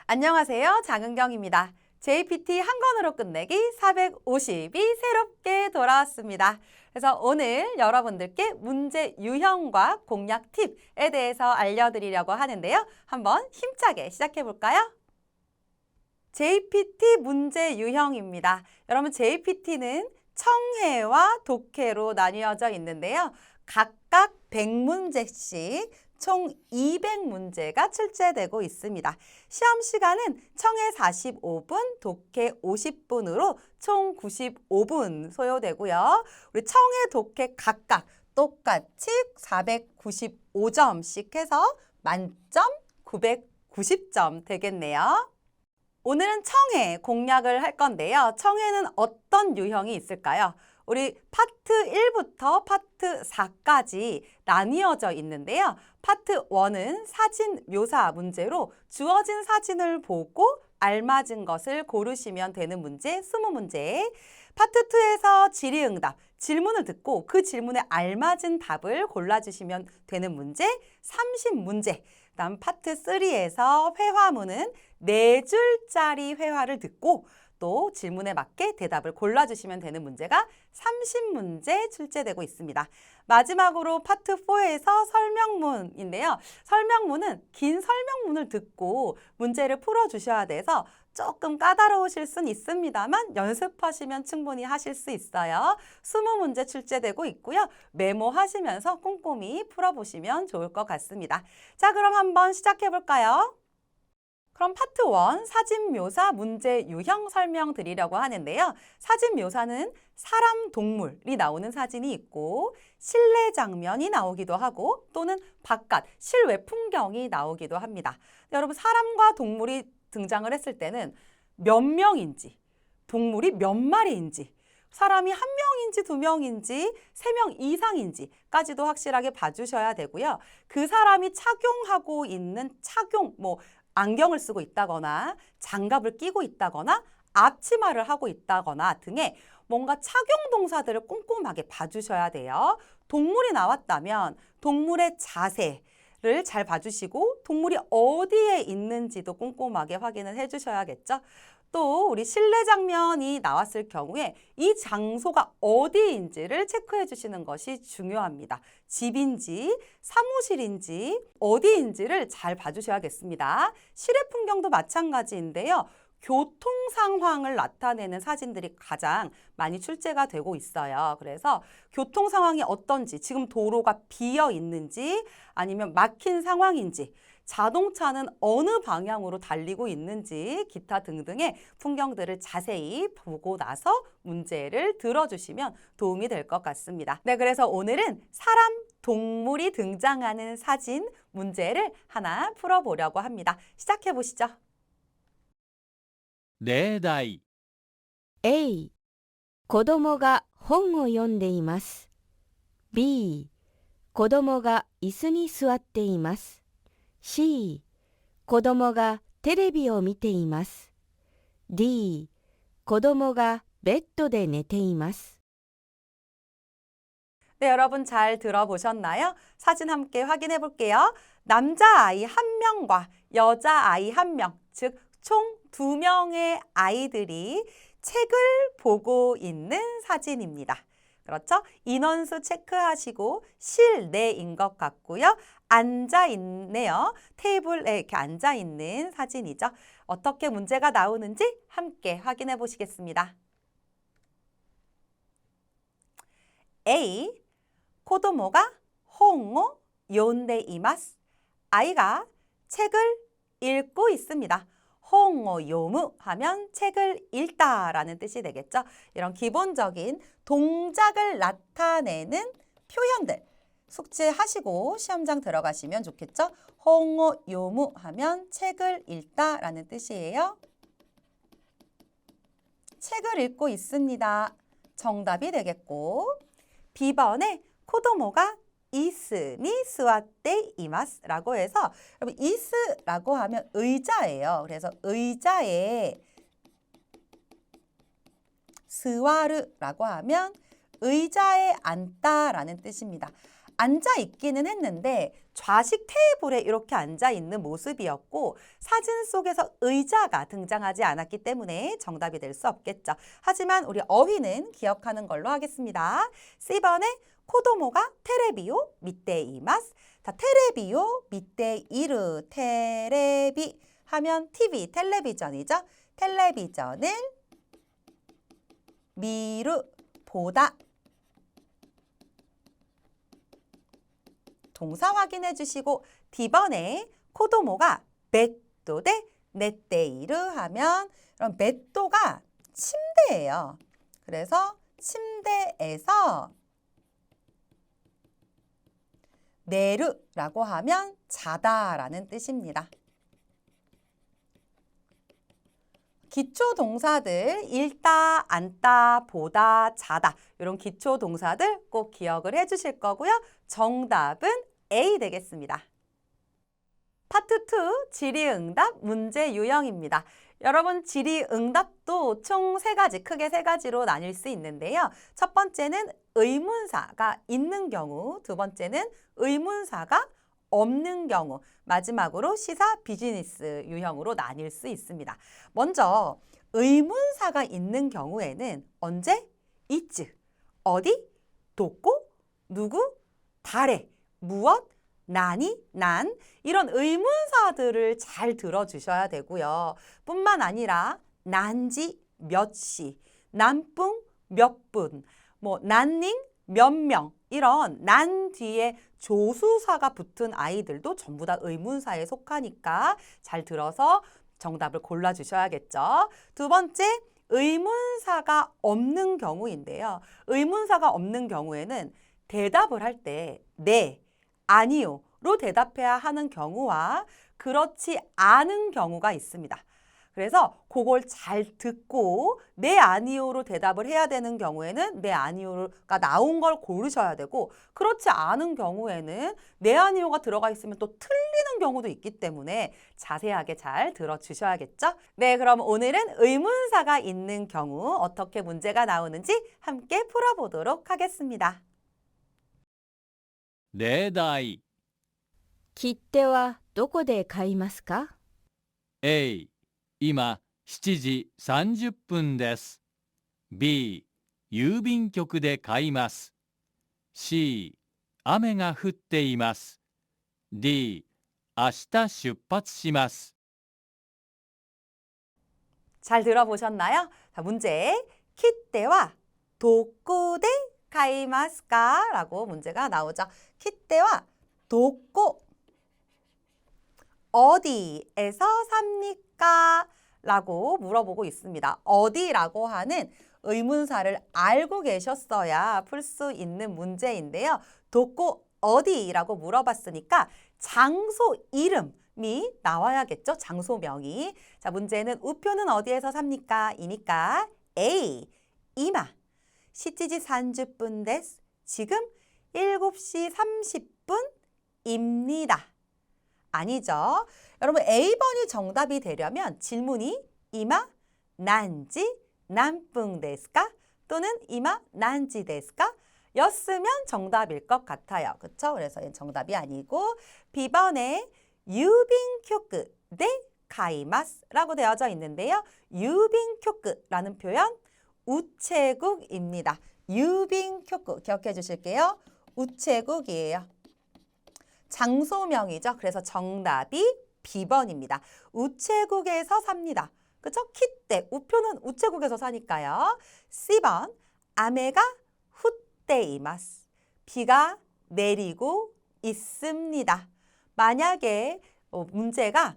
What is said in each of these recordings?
안녕하세요. 장은경입니다. JPT 한 권으로 끝내기 450이 새롭게 돌아왔습니다. 그래서 오늘 여러분들께 문제 유형과 공략 팁에 대해서 알려드리려고 하는데요. 한번 힘차게 시작해 볼까요? JPT 문제 유형입니다. 여러분 JPT는 청해와 독해로 나뉘어져 있는데요. 각각 100문제씩 총 200문제가 출제되고 있습니다. 시험 시간은 청해 45분, 독해 50분으로 총 95분 소요되고요. 우리 청해, 독해 각각 똑같이 495점씩 해서 만점 990점 되겠네요. 오늘은 청해 공략을 할 건데요. 청해는 어떤 유형이 있을까요? 우리 파트 1부터 파트 4까지 나뉘어져 있는데요. 파트 1은 사진 묘사 문제로 주어진 사진을 보고 알맞은 것을 고르시면 되는 문제 20문제. 파트 2에서 질의응답, 질문을 듣고 그 질문에 알맞은 답을 골라주시면 되는 문제 30문제. 그다음 파트 3에서 회화문은 4줄짜리 회화를 듣고 또 질문에 맞게 대답을 골라주시면 되는 문제가 30문제 출제되고 있습니다. 마지막으로 파트 4에서 설명문인데요. 설명문은 긴 설명문을 듣고 문제를 풀어주셔야 돼서 조금 까다로우실 순 있습니다만 연습하시면 충분히 하실 수 있어요. 20문제 출제되고 있고요. 메모하시면서 꼼꼼히 풀어보시면 좋을 것 같습니다. 자, 그럼 한번 시작해 볼까요? 그럼 파트 1 사진 묘사 문제 유형 설명드리려고 하는데요. 사진 묘사는 사람, 동물이 나오는 사진이 있고 실내 장면이 나오기도 하고 또는 바깥, 실외 풍경이 나오기도 합니다. 여러분 사람과 동물이 등장을 했을 때는 몇 명인지, 동물이 몇 마리인지, 사람이 한 명인지 두 명인지 세 명 이상인지까지도 확실하게 봐주셔야 되고요. 그 사람이 착용하고 있는 안경을 쓰고 있다거나 장갑을 끼고 있다거나 앞치마를 하고 있다거나 등의 뭔가 착용 동사들을 꼼꼼하게 봐주셔야 돼요. 동물이 나왔다면 동물의 자세를 잘 봐주시고 동물이 어디에 있는지도 꼼꼼하게 확인을 해주셔야겠죠. 또 우리 실내 장면이 나왔을 경우에 이 장소가 어디인지를 체크해 주시는 것이 중요합니다. 집인지 사무실인지 어디인지를 잘 봐주셔야겠습니다. 실외 풍경도 마찬가지인데요. 교통 상황을 나타내는 사진들이 가장 많이 출제가 되고 있어요. 그래서 교통 상황이 어떤지, 지금 도로가 비어 있는지 아니면 막힌 상황인지, 자동차는 어느 방향으로 달리고 있는지 기타 등등의 풍경들을 자세히 보고 나서 문제를 들어주시면 도움이 될 것 같습니다. 네, 그래서 오늘은 사람, 동물이 등장하는 사진 문제를 하나 풀어보려고 합니다. 시작해 보시죠. 例題 A、子供が本を読んでいます。B、子供が椅子に座っています。C、子供がテレビを見ています。D、子供がベッドで寝ています。 네, 여러분 잘 들어보셨나요? 사진 함께 확인해 볼게요. 남자아이 1명과 여자아이 1명, 즉 총 2명의 아이들이 책을 보고 있는 사진입니다. 그렇죠? 인원수 체크하시고 실내인 것 같고요. 앉아있네요. 테이블에 이렇게 앉아있는 사진이죠. 어떻게 문제가 나오는지 함께 확인해 보시겠습니다. A. 子供が本を読んでいます. 아이가 책을 읽고 있습니다. 本を読む하면 책을 읽다라는 뜻이 되겠죠. 이런 기본적인 동작을 나타내는 표현들 숙지하시고 시험장 들어가시면 좋겠죠. 本を読む하면 책을 읽다라는 뜻이에요. 책을 읽고 있습니다. 정답이 되겠고 B번에 子供が椅子に座っています라고 해서 여러분 이스라고 하면 의자예요. 그래서 의자에 스와르라고 하면 의자에 앉다라는 뜻입니다. 앉아 있기는 했는데 좌식 테이블에 이렇게 앉아 있는 모습이었고 사진 속에서 의자가 등장하지 않았기 때문에 정답이 될 수 없겠죠. 하지만 우리 어휘는 기억하는 걸로 하겠습니다. C번에 코도모가 테레비오 미떼이마스. 자, 테레비오 미떼이루. 테레비 하면 TV, 텔레비전이죠. 텔레비전을 미루, 보다. 동사 확인해 주시고 D번에 코도모가 베ッド대 네테이루 하면 그럼 베ッド가 침대예요. 그래서 침대에서 내루라고 하면 자다라는 뜻입니다. 기초 동사들 읽다, 앉다, 보다, 자다 이런 기초 동사들 꼭 기억을 해주실 거고요. 정답은 A 되겠습니다. 파트 2 질의응답 문제 유형입니다. 여러분 질의응답도 총 3가지, 크게 3가지로 나뉠 수 있는데요. 첫 번째는 의문사가 있는 경우, 두 번째는 의문사가 없는 경우, 마지막으로 시사 비즈니스 유형으로 나뉠 수 있습니다. 먼저 의문사가 있는 경우에는 언제? 이츠, 어디, 도코, 누구, 다레, 무엇, 나니, 난 이런 의문사들을 잘 들어주셔야 되고요. 뿐만 아니라 난지, 몇 시, 난뿡, 몇 분, 난닝, 몇 명 이런 난 뒤에 조수사가 붙은 아이들도 전부 다 의문사에 속하니까 잘 들어서 정답을 골라주셔야겠죠. 두 번째, 의문사가 없는 경우인데요. 의문사가 없는 경우에는 대답을 할 때 네, 아니요로 대답해야 하는 경우와 그렇지 않은 경우가 있습니다. 그래서 그걸 잘 듣고 네, 아니요로 대답을 해야 되는 경우에는 네, 아니요가 나온 걸 고르셔야 되고 그렇지 않은 경우에는 네, 아니요가 들어가 있으면 또 틀리는 경우도 있기 때문에 자세하게 잘 들어주셔야겠죠? 네, 그럼 오늘은 의문사가 있는 경우 어떻게 문제가 나오는지 함께 풀어보도록 하겠습니다. 例題切手はどこで買いますか？ A、今7時30分です。B、郵便局で買います。C、雨が降っています。D、明日出発します。 잘 들어보셨나요? 자, 문제. 키테와 도코데 가이마스까? 라고 문제가 나오죠. 키테와 도코 어디에서 삽니까? 라고 물어보고 있습니다. 어디라고 하는 의문사를 알고 계셨어야 풀 수 있는 문제인데요. 도코 어디라고 물어봤으니까 장소 이름이 나와야겠죠. 장소명이. 자, 문제는 우표는 어디에서 삽니까? 이니까 A, 이마. 시치지 30분 데스. 지금 7시 30분입니다. 아니죠. 여러분 A번이 정답이 되려면 질문이 이마 난지 난뿡 데스까? 또는 이마 난지 데스까? 였으면 정답일 것 같아요. 그렇죠? 그래서 정답이 아니고 B번에 유빈큐크 데 가이마스라고 되어져 있는데요. 유빈큐크라는 표현 우체국입니다. 유빈큐크 기억해 주실게요. 우체국이에요. 장소명이죠. 그래서 정답이 B번입니다. 우체국에서 삽니다. 그렇죠? 키때 우표는 우체국에서 사니까요. C번 아메가 후떼이마스. 비가 내리고 있습니다. 만약에 문제가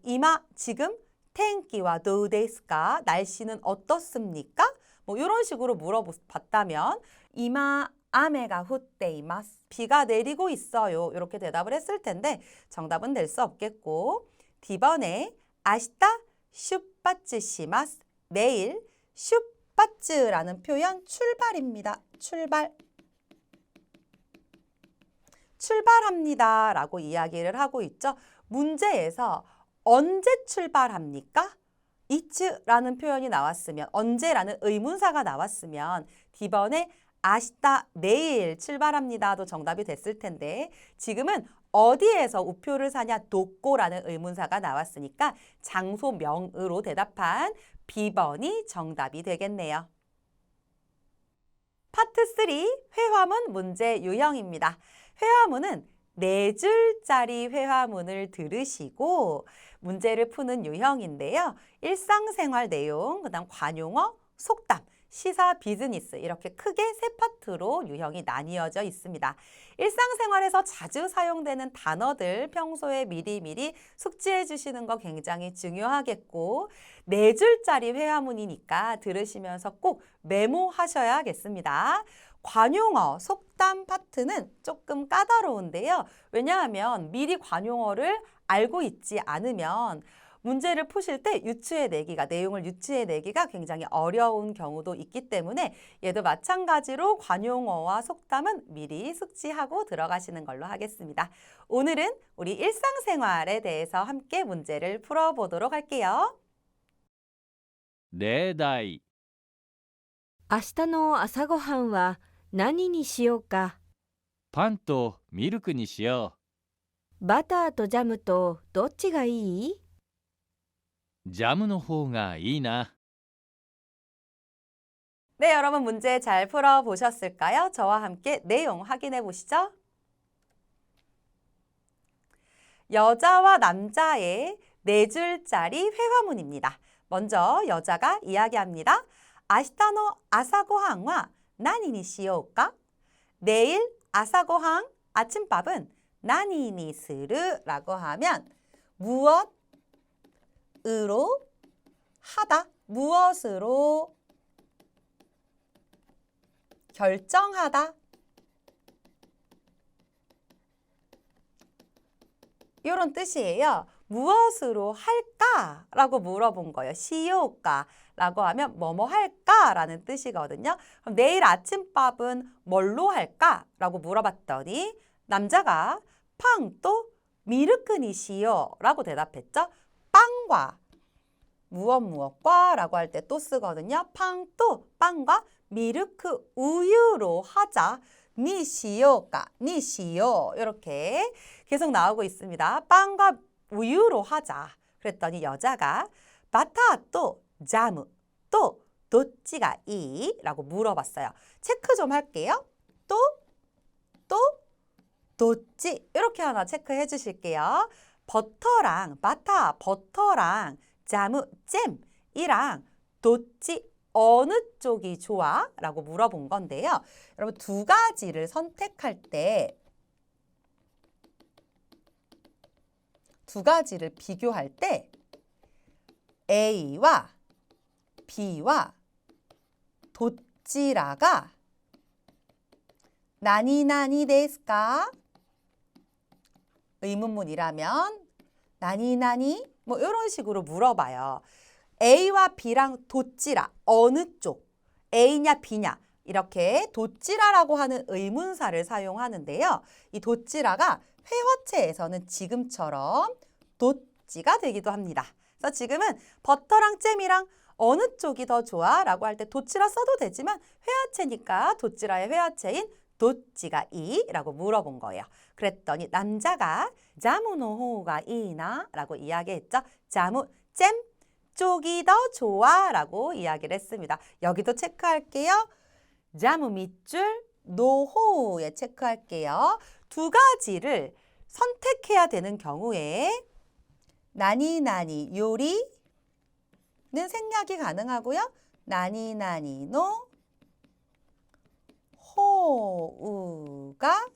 이마 지금 텐키와 도우데스까? 날씨는 어떻습니까? 이런 식으로 물어봤다면 이마 아메가 후떼이마스. 비가 내리고 있어요. 이렇게 대답을 했을 텐데 정답은 될 수 없겠고 D번에 아시타 슈파츠시마스. 내일 슈파츠라는 표현 출발입니다. 출발. 출발합니다. 라고 이야기를 하고 있죠. 문제에서 언제 출발합니까? 이츠라는 표현이 나왔으면 언제라는 의문사가 나왔으면 D번에 아시다, 내일 출발합니다도 정답이 됐을 텐데 지금은 어디에서 우표를 사냐 도꼬라는 의문사가 나왔으니까 장소명으로 대답한 B번이 정답이 되겠네요. 파트 3 회화문 문제 유형입니다. 회화문은 4줄짜리 회화문을 들으시고 문제를 푸는 유형인데요. 일상생활 내용, 그다음 관용어, 속담, 시사, 비즈니스 이렇게 크게 3파트로 유형이 나뉘어져 있습니다. 일상생활에서 자주 사용되는 단어들 평소에 미리미리 숙지해 주시는 거 굉장히 중요하겠고 4줄짜리 회화문이니까 들으시면서 꼭 메모하셔야겠습니다. 관용어, 속담 파트는 조금 까다로운데요. 왜냐하면 미리 관용어를 알고 있지 않으면 문제를 푸실 때 유추해내기가, 내용을 유추해내기가 굉장히 어려운 경우도 있기 때문에 얘도 마찬가지로 관용어와 속담은 미리 숙지하고 들어가시는 걸로 하겠습니다. 오늘은 우리 일상생활에 대해서 함께 문제를 풀어보도록 할게요. 例題、明日の朝ごはんは何にしようか。パンとミルクにしよバターとジャムとどっちがいい？う。ジャムの方がいいな。 네, 여러분 문제 잘 풀어보셨을까요? 저와 함께 내용 확인해 보시죠. 여자와 남자의 4줄짜리 회화문입니다. 먼저 여자가 이야기합니다. 아시타노 아사고항와 나니니 시요우까? 내일 아사고항, 아침밥은 나니니 스르라고 하면 무엇으로 하다, 무엇으로 결정하다. 이런 뜻이에요. 무엇으로 할까라고 물어본 거예요. 시요까라고 하면 뭐뭐 할까라는 뜻이거든요. 그럼 내일 아침밥은 뭘로 할까라고 물어봤더니 남자가 팡또 미르크니시요라고 대답했죠. 빵과 무엇과 라고 할 때 또 쓰거든요. 팡또 빵과 미르크 우유로 하자. 니시요까 니시요 이렇게 계속 나오고 있습니다. 빵과 우유로 하자. 그랬더니 여자가 바타 또 자무 또 도찌가 이? 라고 물어봤어요. 체크 좀 할게요. 또 도찌 이렇게 하나 체크해 주실게요. 버터랑 바타 버터랑 자무 잼이랑 도찌 어느 쪽이 좋아? 라고 물어본 건데요. 여러분 두 가지를 선택할 때 두 가지를 비교할 때 A와 B와 도찌라가 나니나니 데스까? 의문문이라면 나니나니 뭐 이런 식으로 물어봐요. A와 B랑 도찌라 어느 쪽? A냐 B냐? 이렇게 도찌라라고 하는 의문사를 사용하는데요. 이 도찌라가 회화체에서는 지금처럼 도찌가 되기도 합니다. 그래서 지금은 버터랑 잼이랑 어느 쪽이 더 좋아? 라고 할 때 도찌라 써도 되지만 회화체니까 도찌라의 회화체인 도찌가 이? 라고 물어본 거예요. 그랬더니 남자가 자무노 호가 이나? 라고 이야기했죠. 자무, 잼 쪽이 더 좋아? 라고 이야기를 했습니다. 여기도 체크할게요. 자무 밑줄 노호에 체크할게요. 두 가지를 선택해야 되는 경우에 나니나니 요리는 생략이 가능하고요. 나니나니노 호우가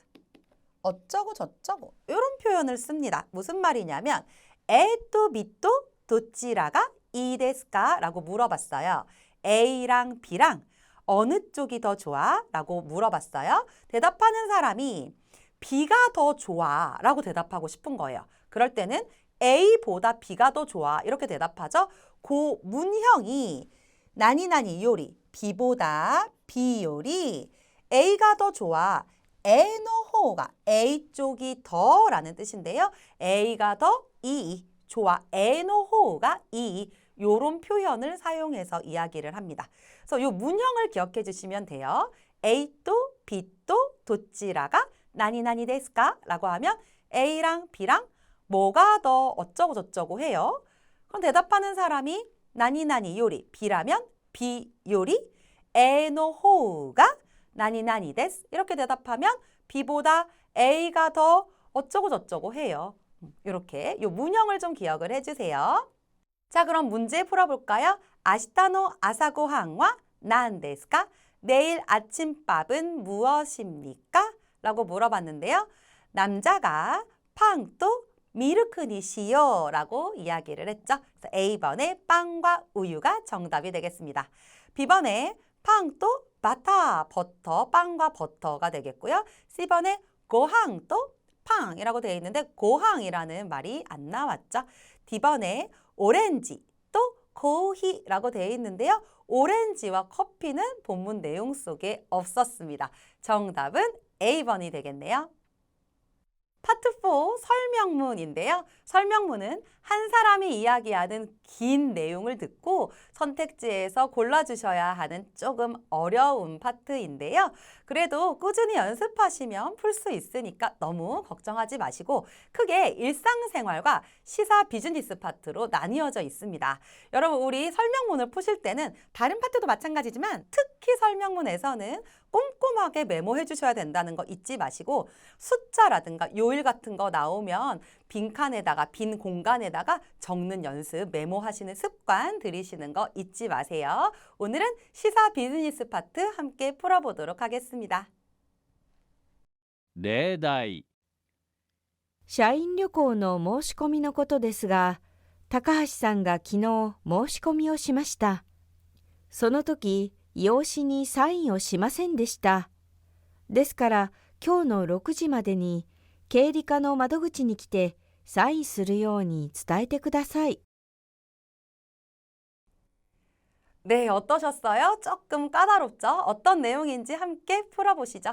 어쩌고 저쩌고 이런 표현을 씁니다. 무슨 말이냐면 에또 미또 도찌라가 이데스까? 라고 물어봤어요. A랑 B랑 어느 쪽이 더 좋아? 라고 물어봤어요. 대답하는 사람이 B가 더 좋아 라고 대답하고 싶은 거예요. 그럴 때는 A보다 B가 더 좋아 이렇게 대답하죠. 그 문형이 나니나니 요리 B보다 B 요리 A가 더 좋아 에노호가 A 쪽이 더 라는 뜻인데요. A가 더 이 좋아 에노호가 이 요런 표현을 사용해서 이야기를 합니다. 그래서 이 문형을 기억해 주시면 돼요. A 또 B 또 도찌라가 나니나니 데스까? 라고 하면 A랑 B랑 뭐가 더 어쩌고 저쩌고 해요. 그럼 대답하는 사람이 나니나니 요리 B라면 B 요리 에노 호우가 나니나니 데스 이렇게 대답하면 B보다 A가 더 어쩌고 저쩌고 해요. 이렇게 요 문형을 좀 기억을 해주세요. 자, 그럼 문제 풀어볼까요? 아시타노 아사고항와 난데스까? 내일 아침밥은 무엇입니까? 라고 물어봤는데요. 남자가 팡 또 미르크니시요 라고 이야기를 했죠. 그래서 A번에 빵과 우유가 정답이 되겠습니다. B번에 팡 또 바타, 버터, 빵과 버터가 되겠고요. C번에 고항 또 팡이라고 되어 있는데 고항이라는 말이 안 나왔죠. D번에 오렌지 또 코히라고 되어 있는데요. 오렌지와 커피는 본문 내용 속에 없었습니다. 정답은 A번이 되겠네요. 파트 4 설명문인데요. 설명문은 한 사람이 이야기하는 긴 내용을 듣고 선택지에서 골라주셔야 하는 조금 어려운 파트인데요. 그래도 꾸준히 연습하시면 풀 수 있으니까 너무 걱정하지 마시고 크게 일상생활과 시사 비즈니스 파트로 나뉘어져 있습니다. 여러분, 우리 설명문을 푸실 때는 다른 파트도 마찬가지지만 특히 설명문에서는 꼼꼼하게 메모해 주셔야 된다는 거 잊지 마시고 숫자라든가 요일 같은 거 나오면 빈칸에다가 빈 공간에다가 적는 연습 메모하시는 습관 들이시는 거 잊지 마세요. 오늘은 시사 비즈니스 파트 함께 풀어보도록 하겠습니다. 例題、社員旅行の申し込みのことですが、高橋さんが昨日申し込みをしました。その時、用紙にサインをしませんでした。ですから今日の6時までに経理課の窓口に来てサインするように伝えてください。 네, 어떠셨어요? 조금 까다롭죠? 어떤 내용인지 함께 풀어보시죠.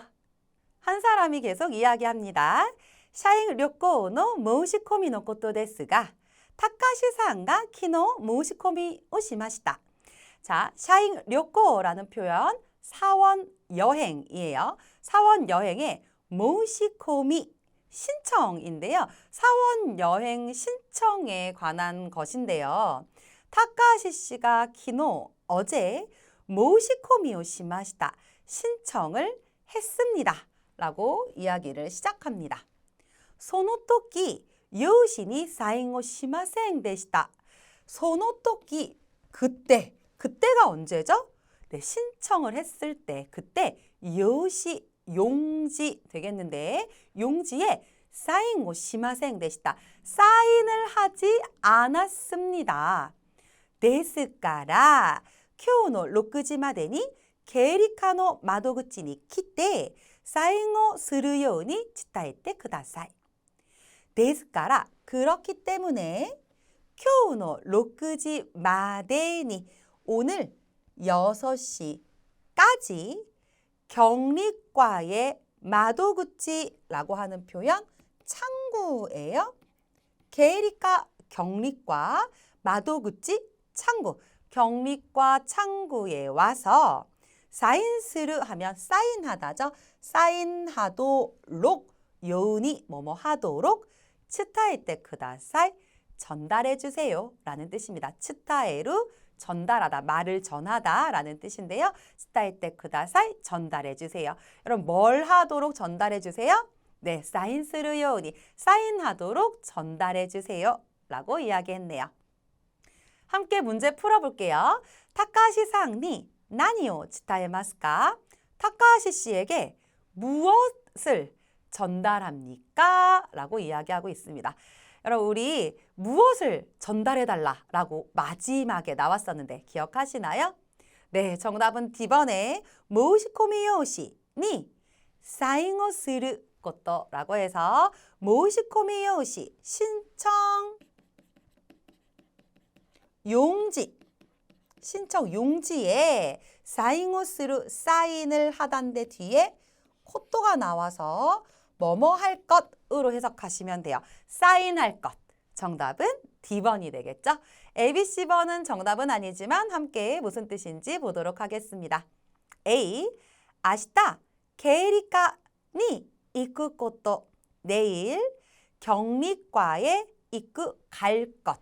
한 사람이 계속 이야기합니다. 샤인 료코노 모시코미のことですが、타카시さんが 키노 모시코미をしました. 자, 샤인 료코라는 표현 사원 여행이에요. 사원 여행의 모시코미 신청인데요. 사원 여행 신청에 관한 것인데요. 타카시 씨가 키노 어제 모시코미오 시마시다 신청을 했습니다 라고 이야기를 시작합니다. 소노토키 요시니 사인오 시마생 데시다. 소노토키 그때가 언제죠? 네, 신청을 했을 때 그때 요시 용지 되겠는데 용지에 사인오 시마생 데시다. 사인을 하지 않았습니다. ですから今日の6時までに経理課の窓口に来てサインをするように伝えてください。ですから그렇기 때문에今日の6時までに오늘 6시까지 경리과의 마도구치라고 하는 표현 창구예요. 계리과 경리과 마도구치 창구 경리과 창구에 와서 사인스르 하면 사인하다죠. 사인하도록 요운이 뭐뭐 하도록 츠타에테 쿠다사이 전달해 주세요 라는 뜻입니다. 츠타에루 전달하다, 말을 전하다 라는 뜻인데요. 츠타에테 쿠다사이 전달해 주세요. 여러분 뭘 하도록 전달해 주세요? 네, 사인스르 요운이 사인하도록 전달해 주세요 라고 이야기했네요. 함께 문제 풀어볼게요. 타카시さんに 何を 伝えますか? 타카시 씨에게 무엇을 전달합니까? 라고 이야기하고 있습니다. 여러분 우리 무엇을 전달해달라 라고 마지막에 나왔었는데 기억하시나요? 네, 정답은 D번에 모시코미요시니 사인을する것라고 해서 모시코미요시 신청 용지 신청 용지에 사인을する 사인을 하단데 뒤에 코토가 나와서 뭐뭐 할 것으로 해석하시면 돼요. 사인할 것. 정답은 D번이 되겠죠? A, B, C번은 정답은 아니지만 함께 무슨 뜻인지 보도록 하겠습니다. A. 아시다 계리카니 이쿠 것도 내일 격리과에 이쿠 갈 것.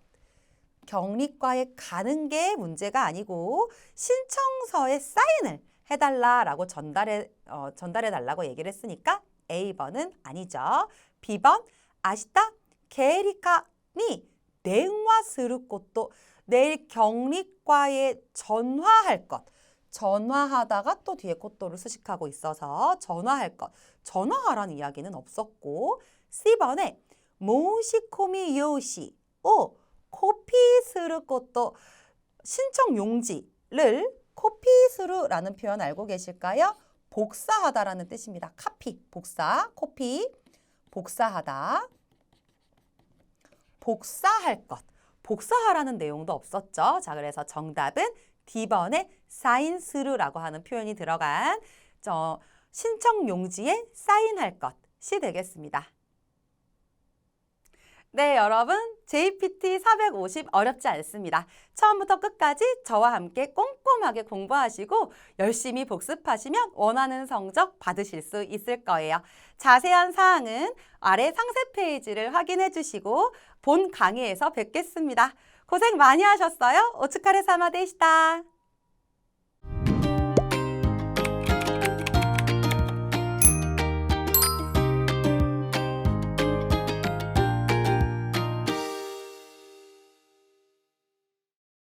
격리과에 가는 게 문제가 아니고 신청서에 사인을 해달라라고 전달해 달라고 얘기를 했으니까 A번은 아니죠. B번 아시다 계리카니電話すること. 내일 격리과에 전화할 것. 전화하다가 또 뒤에 것도를 수식하고 있어서 전화할 것. 전화하라는 이야기는 없었고 C번에 모시코미 요시 を 코피스루 것도 신청 용지를 코피스루라는 표현 알고 계실까요? 복사하다라는 뜻입니다. 카피, 복사, 코피, 복사하다. 복사할 것. 복사하라는 내용도 없었죠. 자, 그래서 정답은 D번에 사인스루라고 하는 표현이 들어간 신청 용지에 사인할 것이 되겠습니다. 네, 여러분 JPT 450 어렵지 않습니다. 처음부터 끝까지 저와 함께 꼼꼼하게 공부하시고 열심히 복습하시면 원하는 성적 받으실 수 있을 거예요. 자세한 사항은 아래 상세 페이지를 확인해 주시고 본 강의에서 뵙겠습니다. 고생 많이 하셨어요. 오츠카레 사마 데시타.